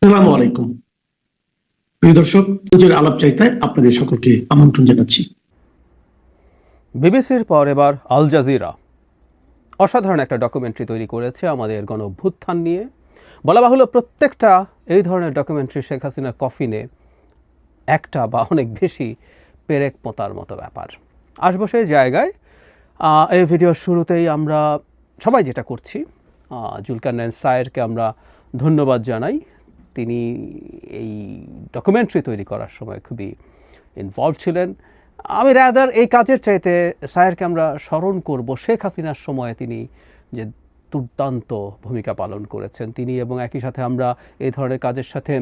আসসালামু আলাইকুম প্রিয় দর্শক, পুজোর আলাপচারিতায় আপনাদের সকলকে আমন্ত্রণ জানাচ্ছি। বিবিসির পর এবার আল জাজিরা অসাধারণ একটা ডকুমেন্টারি তৈরি করেছে আমাদের গণ অভ্যুত্থান নিয়ে। বলা বাহুল্য প্রত্যেকটা এই ধরনের ডকুমেন্টারি শেখ হাসিনার কফিনে একটা বা অনেক বেশি পেরেক পোঁতার মতো ব্যাপার। আসবো সেই জায়গায়। এই ভিডিওর শুরুতেই আমরা সবাই যেটা করছি, জুলকারনাইন সায়েরকে আমরা ধন্যবাদ জানাই। তিনি এই ডকুমেন্টারি তৈরি করার সময় খুবই ইনভলভ ছিলেন। আমি রাদার এই কাজের চাইতে সায়েরকে আমরা স্মরণ করব শেখ হাসিনার সময়ে তিনি যে দুর্দান্ত ভূমিকা পালন করেছেন তিনি, এবং একই সাথে আমরা এই ধরনের কাজের সাথে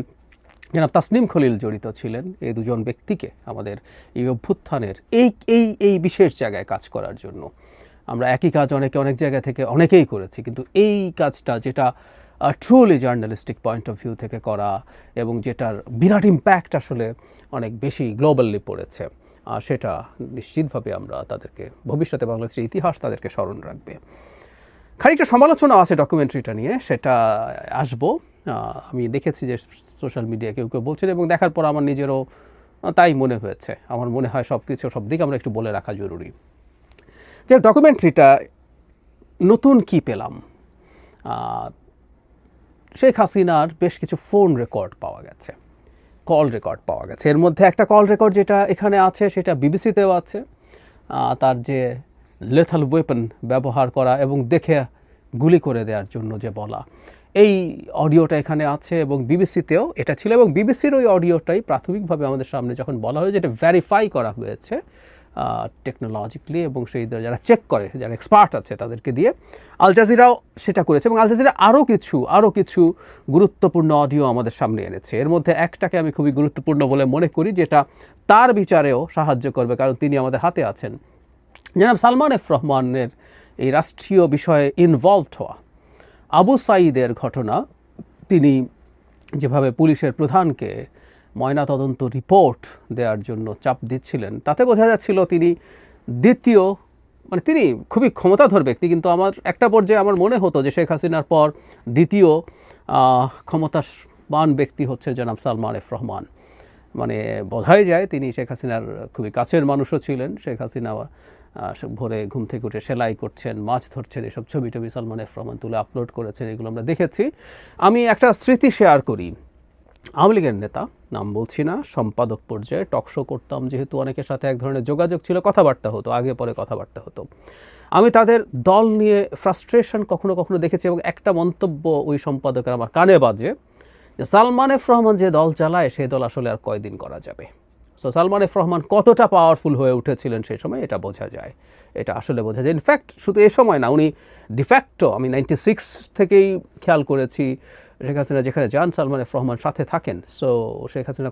জনাব তাসনিম খলিল জড়িত ছিলেন। এই দুজন ব্যক্তিকে আমাদের এই অভ্যুত্থানের এই বিশেষ জায়গায় কাজ করার জন্য আমরা একই কাজ অনেক জায়গা থেকে অনেকেই করেছি, কিন্তু এই কাজটা যেটা truly journalistic point of view থেকে করা এবং যেটার বিরাট ইম্প্যাক্ট আসলে অনেক বেশি গ্লোবালি পড়েছে, সেটা নিশ্চিতভাবে আমরা তাদেরকে ভবিষ্যতে বাংলাদেশের ইতিহাস তাদেরকে স্মরণ রাখবে। খানিকটা সমালোচনা আছে ডকুমেন্টারিটা নিয়ে, সেটা আসবো। আমি দেখেছি যে সোশ্যাল মিডিয়া কেউ বলছেন, এবং দেখার পর আমার নিজেরও তাই মনে হয়েছে। আমার মনে হয় সব দিক আমরা একটু বলে রাখা জরুরি। যে ডকুমেন্টারিটা নতুন কি পেলাম, শেখ হাসিনার বেশ কিছু ফোন রেকর্ড পাওয়া গেছে, কল রেকর্ড পাওয়া গেছে। এর মধ্যে একটা কল রেকর্ড যেটা এখানে আছে সেটা বিবিসিতেও আছে, তার যে লেথাল ওয়েপন ব্যবহার করা এবং দেখে গুলি করে দেওয়ার জন্য যে বলা, এই অডিওটা এখানে আছে এবং বিবিসিতেও এটা ছিল। এবং বিবিসির ওই অডিওটাই প্রাথমিকভাবে আমাদের সামনে যখন বলা হয়েছে, এটা ভেরিফাই করা হয়েছে টেকনোলজিক্যালি, এবং সেই যারা চেক করে, যারা এক্সপার্ট আছে তাদেরকে দিয়ে। আল জাজিরাও সেটা করেছে, এবং আল জাজিরা আরও কিছু গুরুত্বপূর্ণ অডিও আমাদের সামনে এনেছে। এর মধ্যে একটাকে আমি খুবই গুরুত্বপূর্ণ বলে মনে করি, যেটা তার বিচারেও সাহায্য করবে, কারণ তিনি আমাদের হাতে আছেন। জনাব সালমান এফ রহমানের এই রাষ্ট্রীয় বিষয়ে ইনভলভড হওয়া, আবু সাঈদের ঘটনা, তিনি যেভাবে পুলিশের প্রধানকে ময়নাতদন্ত রিপোর্ট দেওয়ার জন্য চাপ দিচ্ছিলেন, তাতে বোঝা যাচ্ছিল তিনি তিনি খুবই ক্ষমতাধর ব্যক্তি, কিন্তু আমার একটা পর্যায়ে আমার মনে হতো যে শেখ হাসিনার পর দ্বিতীয় ক্ষমতাবান ব্যক্তি হচ্ছে জনাব সালমান এফ রহমান। বোঝাই যায় তিনি শেখ হাসিনার খুবই কাছের মানুষও ছিলেন। শেখ হাসিনা ভোরে ঘুম থেকে উঠে সেলাই করছেন, মাছ ধরছেন, এসব ছবি সালমান এফ রহমান তুলে আপলোড করেছেন, এগুলো আমরা দেখেছি। আমি একটা স্মৃতি শেয়ার করি। আওয়ামী লীগের নেতা, নাম বলছি না, সম্পাদক পর্যায়ে টকশো করতাম, যেহেতু অনেকের সাথে এক ধরনের যোগাযোগ ছিল, কথাবার্তা হতো, আগে পরে কথাবার্তা হতো। আমি তাদের দল নিয়ে ফ্রাস্ট্রেশন কখনো কখনো দেখেছি, এবং একটা মন্তব্য ওই সম্পাদকের আমার কানে বাজে, যে সালমান এফ রহমান যে দল চালায় সেই দল আসলে আর কয়দিন করা যাবে। সো সালমান এফ রহমান কতটা পাওয়ারফুল হয়ে উঠেছিলেন সেই সময়, এটা বোঝা যায়, এটা আসলে বোঝা যায়। ইনফ্যাক্ট শুধু এ সময় না, উনি ডিফ্যাক্টো, আমি 96 থেকেই খেয়াল করেছি, শেখ হাসিনা যেখানে যান সালমান এফ রহমান সাথে থাকেন। সো শেখ হাসিনা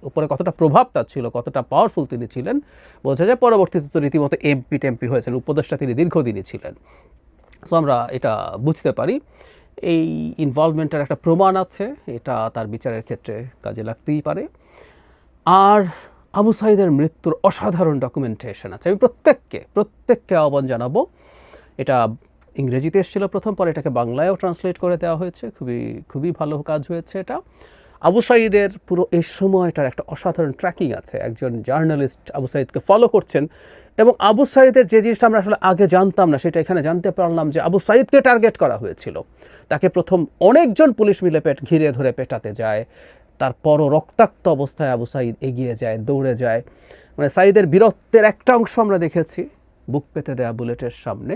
উপরে কতটা প্রভাব তার ছিল, কতটা পাওয়ারফুল তিনি ছিলেন বোঝা যায়। পরবর্তীতে তো রীতিমতো এমপি টেমপি হয়েছেন, উপদেষ্টা তিনি দীর্ঘদিনই ছিলেন। সো আমরা এটা বুঝতে পারি এই ইনভলভমেন্টের একটা প্রমাণ আছে, এটা তার বিচারের ক্ষেত্রে কাজে লাগতেই পারে। আর আবু সাঈদের মৃত্যুর অসাধারণ ডকুমেন্টেশন আছে। আমি প্রত্যেককে আহ্বান জানাবো। এটা ইংরেজিতে এসেছিল প্রথম, পরে এটাকে বাংলায়ও ট্রান্সলেট করে দেওয়া হয়েছে। খুবই ভালো কাজ হয়েছে এটা। আবু সাঈদের পুরো এই সময়টার একটা অসাধারণ ট্র্যাকিং আছে। একজন জার্নালিস্ট আবু সাঈদকে ফলো করছেন, এবং আবু সাঈদের যে জিনিসটা আমরা আসলে আগে জানতাম না, সেটা এখানে জানতে পারলাম, যে আবু সাঈদকে টার্গেট করা হয়েছিল। তাকে প্রথম অনেকজন পুলিশ মিলে ঘিরে ধরে পেটাতে যায়, তারপরও রক্তাক্ত অবস্থায় আবু সাঈদ এগিয়ে যায়, দৌড়ে যায়। সাঈদের বীরত্বের একটা অংশ আমরা দেখেছি বুক পেতে দেয়া বুলেটের সামনে,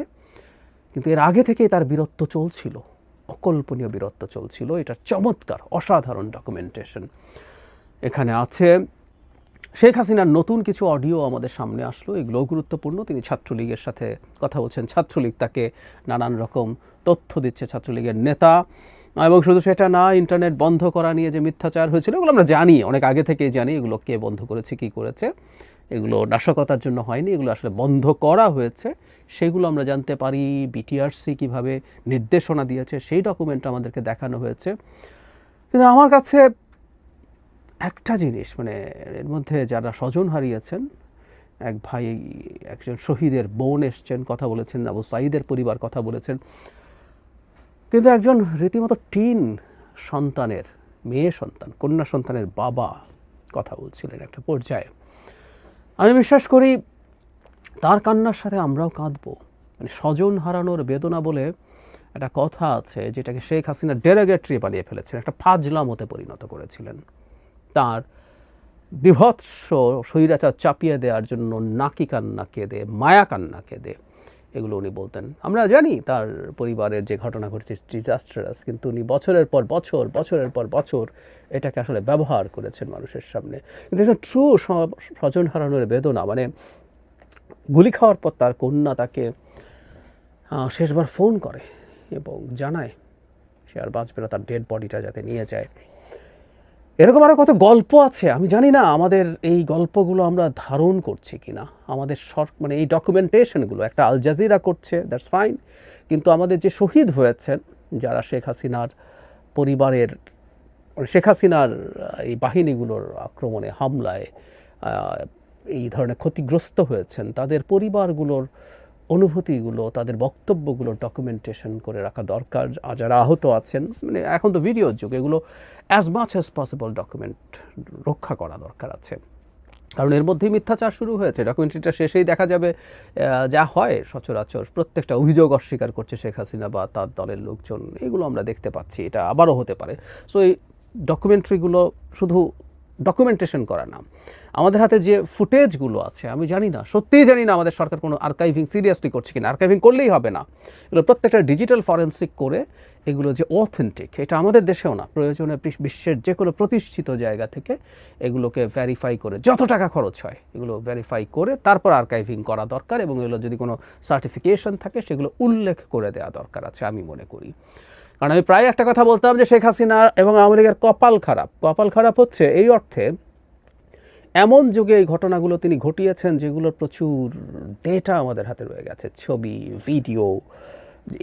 কিন্তু এর আগে থেকেই তার বীরত্ব চলছিল, অকল্পনীয় বীরত্ব চলছিল। এটা চমৎকার অসাধারণ ডকুমেন্টেশন এখানে আছে। শেখ হাসিনার নতুন কিছু অডিও আমাদের সামনে আসলো, এগুলোও গুরুত্বপূর্ণ। তিনি ছাত্রলীগের সাথে কথা বলছেন, ছাত্রলীগ তাকে নানান রকম তথ্য দিচ্ছে, ছাত্রলীগের নেতা। এবং শুধু সেটা না, ইন্টারনেট বন্ধ করা নিয়ে যে মিথ্যাচার হয়েছিল, এগুলো আমরা জানি, অনেক আগে থেকেই জানি এগুলো কে বন্ধ করেছে, কী করেছে। এগুলো নাশকতার জন্য হয়নি, এগুলো আসলে বন্ধ করা হয়েছে, সেগুলো আমরা জানতে পারি। বিটিআরসি কীভাবে নির্দেশনা দিয়েছে সেই ডকুমেন্ট আমাদেরকে দেখানো হয়েছে। কিন্তু আমার কাছে একটা জিনিস, এর মধ্যে যারা স্বজন হারিয়েছেন, এক ভাই, একজন শহীদের বোন এসছেন, কথা বলেছেন, আবু সাঈদের পরিবার কথা বলেছেন, কিন্তু একজন রীতিমতো টিন সন্তানের মেয়ে সন্তান, কন্যা সন্তানের বাবা কথা বলছিলেন একটা পর্যায়ে। আমি বিশ্বাস করি তার কান্নার সাথে আমরাও কাঁদবো। মানে স্বজন হারানোর বেদনা বলে একটা কথা আছে, যেটাকে শেখ হাসিনা ডেরোগেটরি বানিয়ে ফেলেছেন, একটা ফাজলামতে পরিণত করেছিলেন। তার বিভৎস স্বৈরাচার চাপিয়ে দেওয়ার জন্য নাকি কান্না কেঁদে, মায়া কান্না কেঁদে এগুলো উনি বলতেন। আমরা জানি তার পরিবারের যে ঘটনা ঘটেছে ডিজাস্টারাস, কিন্তু উনি বছরের পর বছর, বছরের পর বছর এটাকে আসলে ব্যবহার করেছেন মানুষের সামনে। কিন্তু একটা ট্রু স্বজন হারানোর বেদনা, মানে গুলি খাওয়ার পর তার কন্যা তাকে শেষবার ফোন করে এবং জানায় সে আর বাঁচবে না, তার ডেড বডিটা যাতে নিয়ে যায়। এরকম আরও কত গল্প আছে, আমি জানি না আমাদের এই গল্পগুলো আমরা ধারণ করছি কিনা। আমাদের মানে এই ডকুমেন্টেশনগুলো একটা আল জাজিরা করছে, দ্যাটস ফাইন, কিন্তু আমাদের যে শহীদ হয়েছেন, যারা শেখ হাসিনার পরিবারের, শেখ হাসিনার এই বাহিনীগুলোর আক্রমণে, হামলায় এই ধরনের ক্ষতিগ্রস্ত হয়েছেন, তাদের পরিবারগুলোর অনুভূতিগুলো, তাদের বক্তব্যগুলো ডকুমেন্টেশন করে রাখা দরকার। যারা আহত আছেন, মানে এখন তো ভিডিওর যুগ, এগুলো as much as possible document রক্ষা করা দরকার আছে। কারণ এর মধ্যেই মিথ্যাচার শুরু হয়েছে। ডকুমেন্টারিটা শেষেই দেখা যাবে যা হয় সচরাচর, প্রত্যেকটা অভিযোগ অস্বীকার করছে শেখ হাসিনা বা তার দলের লোকজন, এগুলো আমরা দেখতে পাচ্ছি। এটা আবারও হতে পারে। সো এই ডকুমেন্টারিগুলো শুধু ডকুমেন্টেশন করা না, আমাদের হাতে যে ফুটেজগুলো আছে, আমি জানি না, সত্যিই জানি না আমাদের সরকার কোনো আর্কাইভিং সিরিয়াসলি করছে কিনা। আর্কাইভিং করলেই হবে না, এগুলো প্রত্যেকটা ডিজিটাল ফরেন্সিক করে এগুলো যে অথেন্টিক, এটা আমাদের দেশেও না, প্রয়োজনে বিশ্বের যে কোনো প্রতিষ্ঠিত জায়গা থেকে এগুলোকে ভেরিফাই করে, যত টাকা খরচ হয় এগুলো ভেরিফাই করে তারপর আর্কাইভিং করা দরকার। এবং এগুলো যদি কোনো সার্টিফিকেশন থাকে সেগুলো উল্লেখ করে দেওয়া দরকার আছে, আমি মনে করি। কারণ আমি প্রায় একটা কথা বলতাম যে শেখ হাসিনা এবং আওয়ামী লীগের কপাল খারাপ হচ্ছে এই অর্থে, এমন যুগে এই ঘটনাগুলো তিনি ঘটিয়েছেন যেগুলোর প্রচুর ডেটা আমাদের হাতে রয়ে গেছে, ছবি, ভিডিও,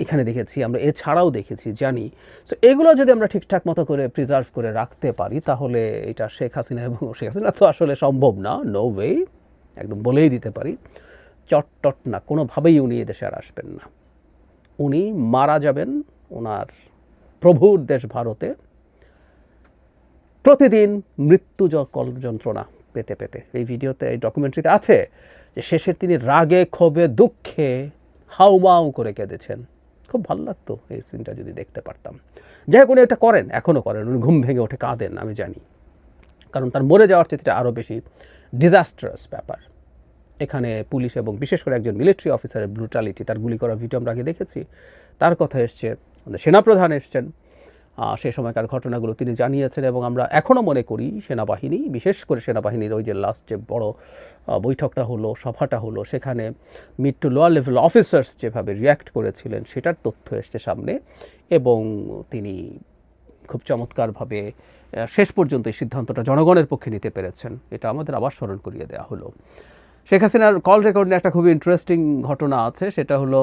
এখানে দেখেছি আমরা, এছাড়াও দেখেছি, জানি। সো এগুলো যদি আমরা ঠিকঠাক মতো করে প্রিজার্ভ করে রাখতে পারি, তাহলে এটা শেখ হাসিনা এবং শেখ হাসিনা তো আসলে সম্ভব না, নো ওয়ে, একদম বলেই দিতে পারি, চটটট না, কোনোভাবেই উনি এদেশে আর আসবেন না। উনি মারা যাবেন ওনার প্রভুর দেশ ভারতে, প্রতিদিন মৃত্যু যন্ত্রণা পেতে পেতে। এই ভিডিওতে, এই ডকুমেন্টারিতে আছে যে শেষে তিনি রাগে, ক্ষোভে, দুঃখে হাউমাউ করে কেঁদেছেন। খুব ভালো লাগতো এই সিনটা যদি দেখতে পারতাম। যাই হোক, উনি এটা করেন, এখনও করেন, উনি ঘুম ভেঙে ওঠে কাঁদেন, আমি জানি। কারণ তার মরে যাওয়ার চেয়ে আরও বেশি ডিজাস্টারাস ব্যাপার। এখানে পুলিশ এবং বিশেষ করে একজন মিলিটারি অফিসারের ব্রুটালিটি, তার গুলি করার ভিডিও আমরা আগে দেখেছি, তার কথা এসছে, আমাদের সেনাপ্রধান এসছেন, সেই সময়কার ঘটনাগুলো তিনি জানিয়েছেন। এবং আমরা এখনও মনে করি সেনাবাহিনী, বিশেষ করে সেনাবাহিনীর ওই যে লাস্ট যে বড় বৈঠকটা হলো, সভাটা হলো, সেখানে mid to lower level officers যেভাবে রিয়্যাক্ট করেছিলেন সেটার তথ্য এসছে সামনে। এবং তিনি খুব চমৎকারভাবে শেষ পর্যন্ত এই সিদ্ধান্তটা জনগণের পক্ষে নিতে পেরেছেন, এটা আমাদের আবার স্মরণ করিয়ে দেওয়া হলো। শেখ হাসিনার কল রেকর্ড নিয়ে একটা খুবই ইন্টারেস্টিং ঘটনা আছে, সেটা হলো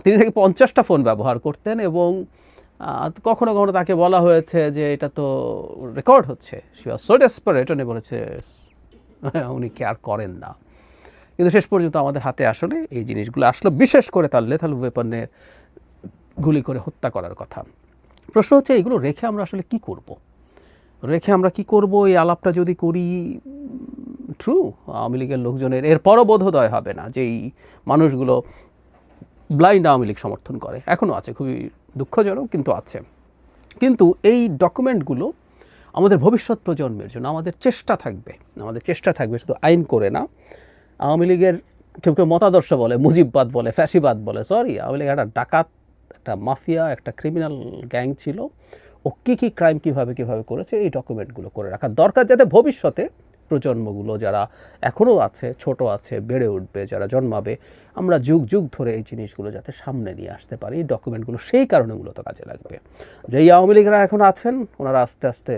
তিনি নাকি 50টা ফোন ব্যবহার করতেন এবং কখনো কখনো তাকে বলা হয়েছে যে এটা তো রেকর্ড হচ্ছে, সি ওয়াজ সো ডেসপারেট, উনি বলেছে উনি কেয়ার করেন না। কিন্তু শেষ পর্যন্ত আমাদের হাতে আসলে এই জিনিসগুলো আসলো, বিশেষ করে তার লেথাল ওয়েপনে গুলি করে হত্যা করার কথা। প্রশ্ন হচ্ছে এগুলো রেখে আমরা আসলে কি করব? এই আলাপটা যদি করি, ট্রু আওয়ামী লীগের লোকজনের এরপরও বোধোদয় হবে না যে এই মানুষগুলো ব্লাইন্ড আওয়ামী লীগ সমর্থন করে, এখনও আছে, খুবই দুঃখজনক, কিন্তু আছে। কিন্তু এই ডকুমেন্টগুলো আমাদের ভবিষ্যৎ প্রজন্মের জন্য আমাদের চেষ্টা থাকবে শুধু আইন করে না। আওয়ামী লীগের কেউ কেউ মতাদর্শ বলে, মুজিববাদ বলে, ফ্যাসিবাদ বলে, সরি, আওয়ামী লীগ একটা ডাকাত, একটা মাফিয়া, একটা ক্রিমিনাল গ্যাং ছিল। ও কী ক্রাইম কীভাবে করেছে, এই ডকুমেন্টগুলো করে রাখা দরকার, যাতে ভবিষ্যতে প্রজন্মগুলো যারা এখনও আছে, ছোট আছে, বেড়ে উঠবে, যারা জন্মাবে, আমরা যুগ যুগ ধরে এই জিনিসগুলো যাতে সামনে নিয়ে আসতে পারি। এই ডকুমেন্টগুলো সেই কারণে মূলত কাজে লাগবে। যেই আওয়ামী লীগরা এখন আছেন, ওনারা আস্তে আস্তে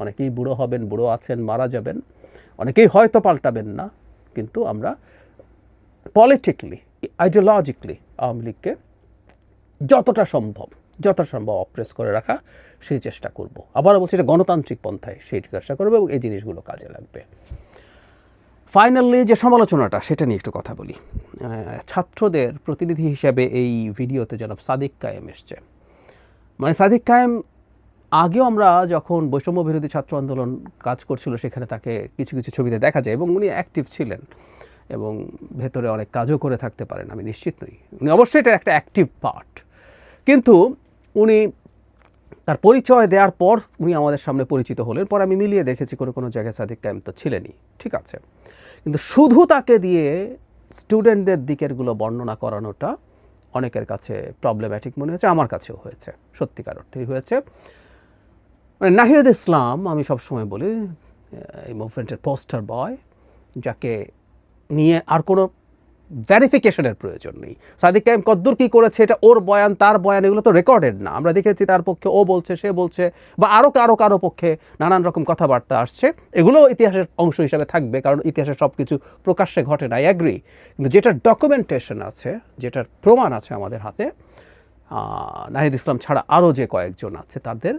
অনেকেই বুড়ো হবেন, বুড়ো আছেন, মারা যাবেন, অনেকেই হয়তো পাল্টাবেন না, কিন্তু আমরা পলিটিক্যালি, আইডিওলজিক্যালি আওয়ামী লীগকে যতটা সম্ভব অপ্রেস করে রাখা সেই চেষ্টা করব। আবার বলছি, এটা গণতান্ত্রিক পন্থায় সেই চেষ্টা করবো এবং এই জিনিসগুলো কাজে লাগবে। ফাইনালি যে সমালোচনাটা, সেটা নিয়ে একটু কথা বলি। ছাত্রদের প্রতিনিধি হিসেবে এই ভিডিওতে জনাব সাদিক কায়েম এসছে। মানে সাদিক কায়েম আগেও আমরা যখন বৈষম্য বিরোধী ছাত্র আন্দোলন কাজ করছিল সেখানে তাকে কিছু কিছু ছবিতে দেখা যায় এবং উনি অ্যাক্টিভ ছিলেন এবং ভেতরে অনেক কাজও করে থাকতে পারেন, আমি নিশ্চিত নই। উনি অবশ্যই এটা একটা অ্যাক্টিভ পার্ট, কিন্তু উনি তার পরিচয় দেওয়ার পর উনি আমাদের সামনে পরিচিত হলেন। পরে আমি মিলিয়ে দেখেছি কোনো কোনো জায়গায় সাদিক কায়েম তো ছিলেনই, ঠিক আছে, কিন্তু শুধু তাকে দিয়ে স্টুডেন্টদের দিকেরগুলো বর্ণনা করানোটা অনেকের কাছে প্রবলেম্যাটিক মনে হয়েছে, আমার কাছেও হয়েছে, সত্যিকার অর্থেই হয়েছে। মানে নাহিদ ইসলাম, আমি সবসময় বলি এই মুভমেন্টের পোস্টার বয়, যাকে নিয়ে আর কোনো ভ্যারিফিকেশনের প্রয়োজন নেই। সাদিক কায়েম কদ্দূর কী করেছে এটা ওর বয়ান, তার বয়ান, এগুলো তো রেকর্ডেড না। আমরা দেখেছি তার পক্ষে ও বলছে, সে বলছে, বা আরও কারো পক্ষে নানান রকম কথাবার্তা আসছে। এগুলোও ইতিহাসের অংশ হিসাবে থাকবে, কারণ ইতিহাসে সব কিছু প্রকাশ্যে ঘটে না, আই অ্যাগ্রি। কিন্তু যেটার ডকুমেন্টেশন আছে, যেটার প্রমাণ আছে আমাদের হাতে, নাহিদ ইসলাম ছাড়া আরও যে কয়েকজন আছে তাদের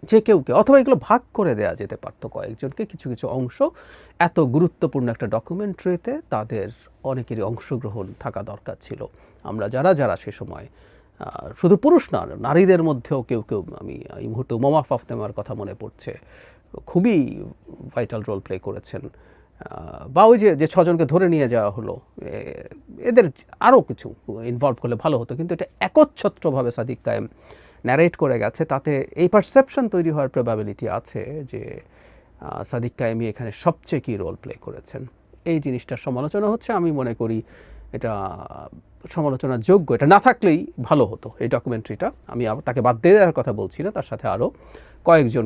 যে কেউ অথবা এগুলো ভাগ করে দেওয়া যেতে পারতো কয়েকজনকে, কিছু কিছু অংশ। এত গুরুত্বপূর্ণ একটা ডকুমেন্টারিতে তাদের অনেকেরই অংশগ্রহণ থাকা দরকার ছিল। আমরা যারা সে সময়, শুধু পুরুষ না, নারীদের মধ্যেও কেউ, আমি এই মুহূর্তে উমামা ফাতেমার কথা মনে পড়ছে, খুবই ভাইটাল রোল প্লে করেছেন। বা ওই যে ছজনকে ধরে নিয়ে যাওয়া হলো, এদের আরও কিছু ইনভলভ করলে ভালো হতো, কিন্তু এটা একচ্ছত্রভাবে সাদিক কায়েম ন্যারেট করে গেছে। তাতে এই পারসেপশন তৈরি হওয়ার প্রবাবিলিটি আছে যে সাদিক কায়েমই এখানে সবচেয়ে কী রোল প্লে করেছেন। এই জিনিসটার সমালোচনা হচ্ছে, আমি মনে করি এটা সমালোচনার যোগ্য। এটা না থাকলেই ভালো হতো এই ডকুমেন্টারিটা। আমি তাকে বাদ দিয়ে দেওয়ার কথা বলছি না, তার সাথে আরও কয়েকজন